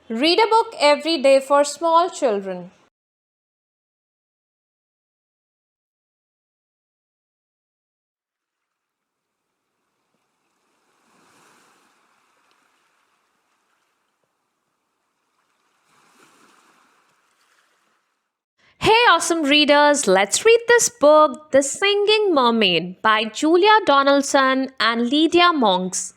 Read a book every day for small children. Hey, awesome readers, let's read this book, The Singing Mermaid by Julia Donaldson and Lydia Monks.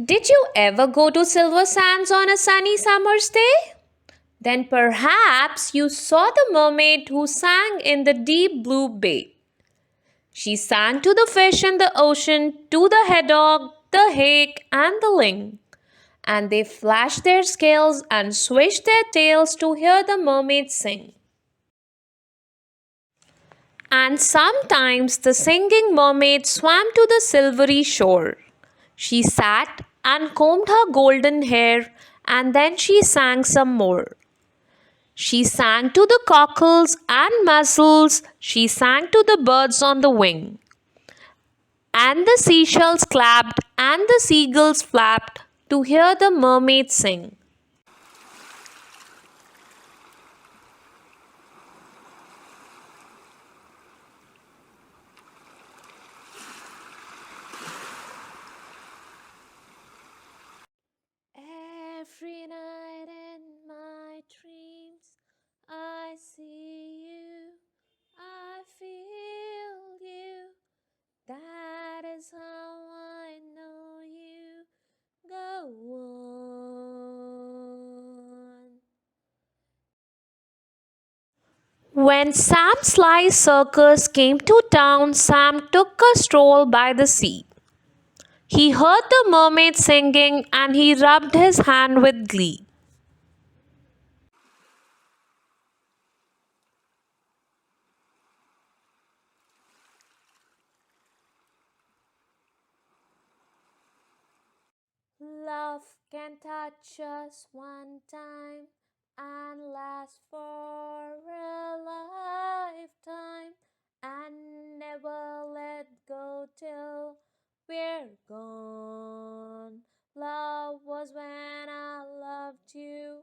Did you ever go to Silversands on a sunny summer's day? Then perhaps you saw the mermaid who sang in the deep blue bay. She sang to the fish in the ocean, to the hedgehog, the hake, and the ling. And they flashed their scales and swished their tails to hear the mermaid sing. And sometimes the singing mermaid swam to the silvery shore. She sat and combed her golden hair, and then she sang some more. She sang to the cockles and mussels, she sang to the birds on the wing. And the seashells clapped and the seagulls flapped to hear the mermaid sing. Every night in my dreams, I see you, I feel you. That is how I know you. Go on. When Sam Sly's circus came to town, Sam took a stroll by the sea. He heard the mermaid singing and he rubbed his hand with glee. Love can touch us one time and last for a lifetime and never let go till we're gone. Love was when I loved you.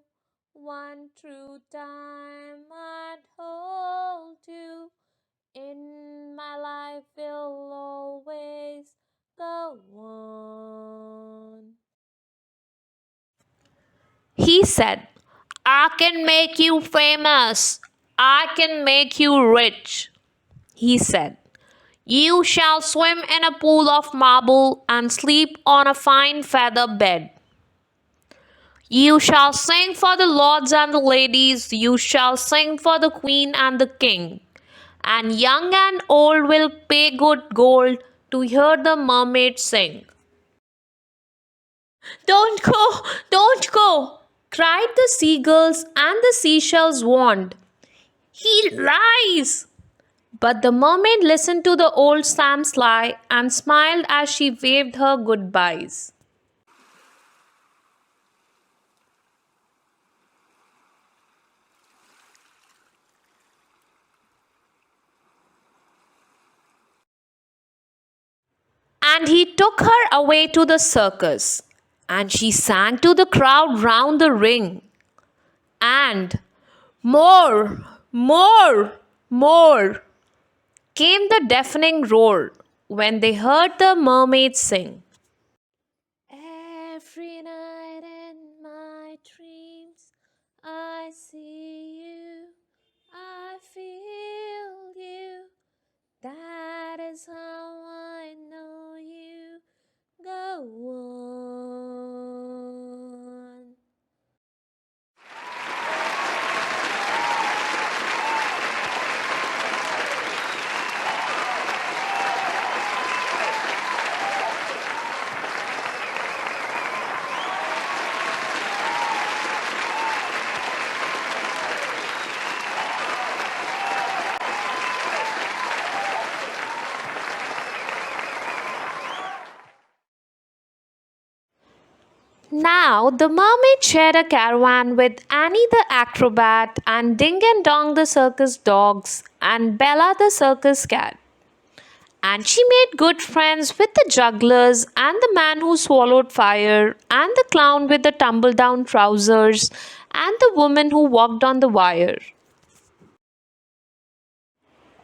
One true time I'd hold you. In my life will always go on. He said, I can make you famous. I can make you rich. He said, you shall swim in a pool of marble and sleep on a fine feather bed. You shall sing for the lords and the ladies. You shall sing for the queen and the king. And young and old will pay good gold to hear the mermaid sing. Don't go, don't go, cried the seagulls, and the seashells warned. He lies! But the mermaid listened to the old Sam Sly and smiled as she waved her goodbyes. And he took her away to the circus, and she sang to the crowd round the ring. And more, more, more came the deafening roar when they heard the mermaid sing. Every night in my dreams, I see you, I feel you. That is how I know you. Go on. Now the mermaid shared a caravan with Annie the acrobat and Ding and Dong the circus dogs and Bella the circus cat. And she made good friends with the jugglers and the man who swallowed fire and the clown with the tumble down trousers and the woman who walked on the wire.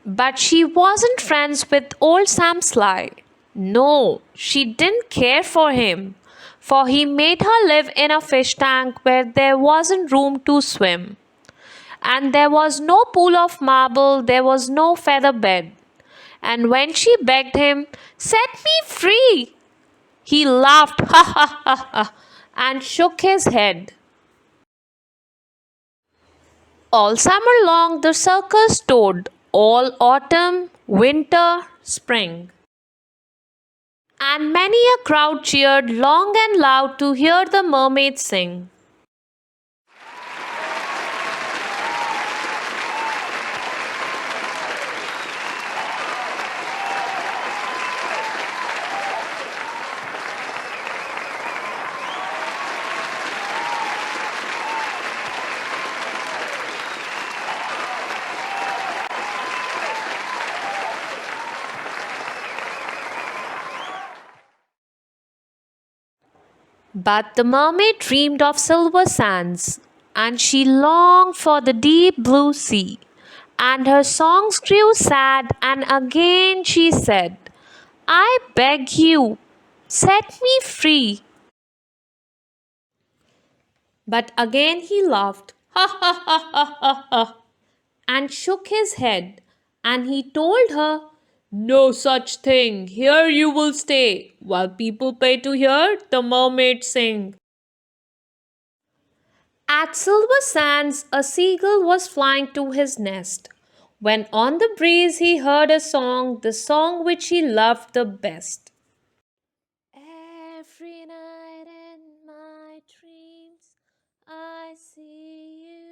But she wasn't friends with old Sam Sly. No, she didn't care for him, for he made her live in a fish tank where there wasn't room to swim. And there was no pool of marble, there was no feather bed. And when she begged him, "Set me free," he laughed, ha ha ha ha, and shook his head. All summer long the circus toured, all autumn, winter, spring. And many a crowd cheered long and loud to hear the mermaid sing. But the mermaid dreamed of silver sands, and she longed for the deep blue sea. And her songs grew sad, and again she said, "I beg you, set me free." But again he laughed, ha ha ha ha ha ha, and shook his head, and he told her, "No such thing. Here you will stay, while people pay to hear the mermaid sing." At Silversands, a seagull was flying to his nest, when on the breeze he heard a song, the song which he loved the best. Every night in my dreams, I see you,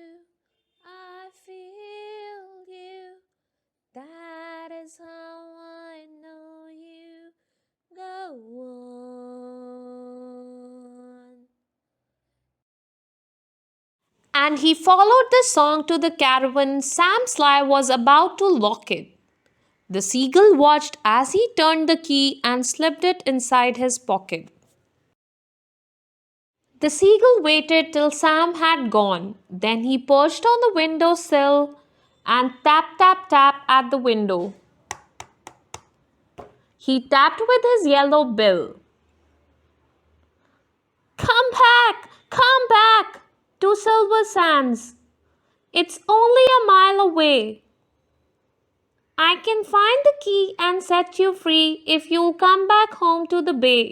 I feel you. That is how I know you. Go on. And he followed the song to the caravan Sam Sly was about to lock it. The seagull watched as he turned the key and slipped it inside his pocket. The seagull waited till Sam had gone. Then he perched on the window sill and tap, tap, tap at the window. He tapped with his yellow bill. Come back to Silversands. It's only a mile away. I can find the key and set you free if you'll come back home to the bay.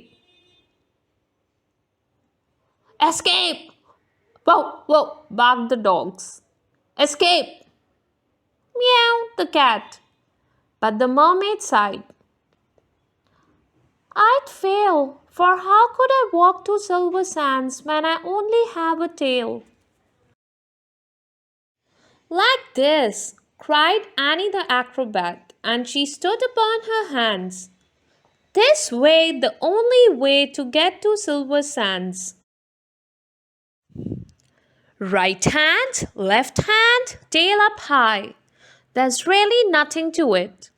Escape! Whoa, whoa, barked the dogs. Escape! Meow, the cat. But the mermaid sighed. I'd fail, for how could I walk to Silversands when I only have a tail? Like this, cried Annie the acrobat, and she stood upon her hands. This way, the only way to get to Silversands. Right hand, left hand, tail up high. There's really nothing to it.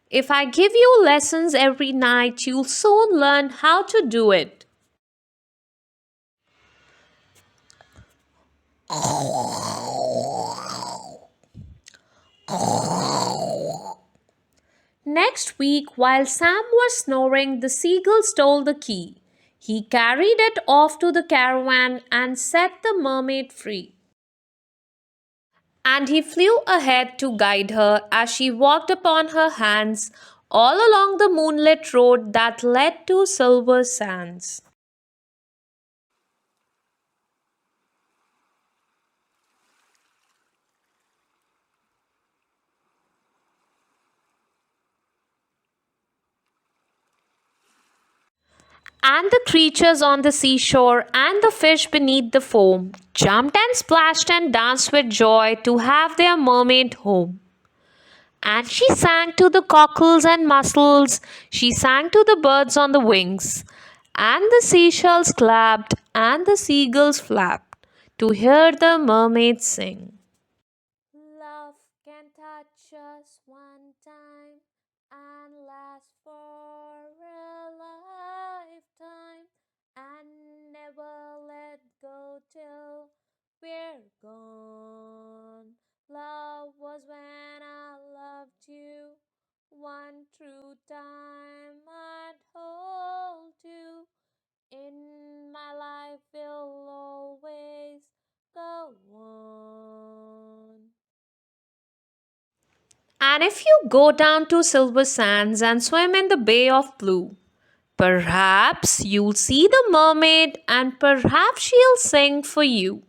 If I give you lessons every night, you'll soon learn how to do it. Next week, while Sam was snoring, the seagull stole the key. He carried it off to the caravan and set the mermaid free. And he flew ahead to guide her as she walked upon her hands all along the moonlit road that led to Silversands. And the creatures on the seashore and the fish beneath the foam jumped and splashed and danced with joy to have their mermaid home. And she sang to the cockles and mussels, she sang to the birds on the wings, and the seashells clapped and the seagulls flapped to hear the mermaid sing. Love can touch us one time and last last for a lifetime and never let go till we're gone. Love was when I loved you. One true time I'd hold you. In my life will always go on. And if you go down to Silversands and swim in the Bay of Blue, perhaps you'll see the mermaid and perhaps she'll sing for you.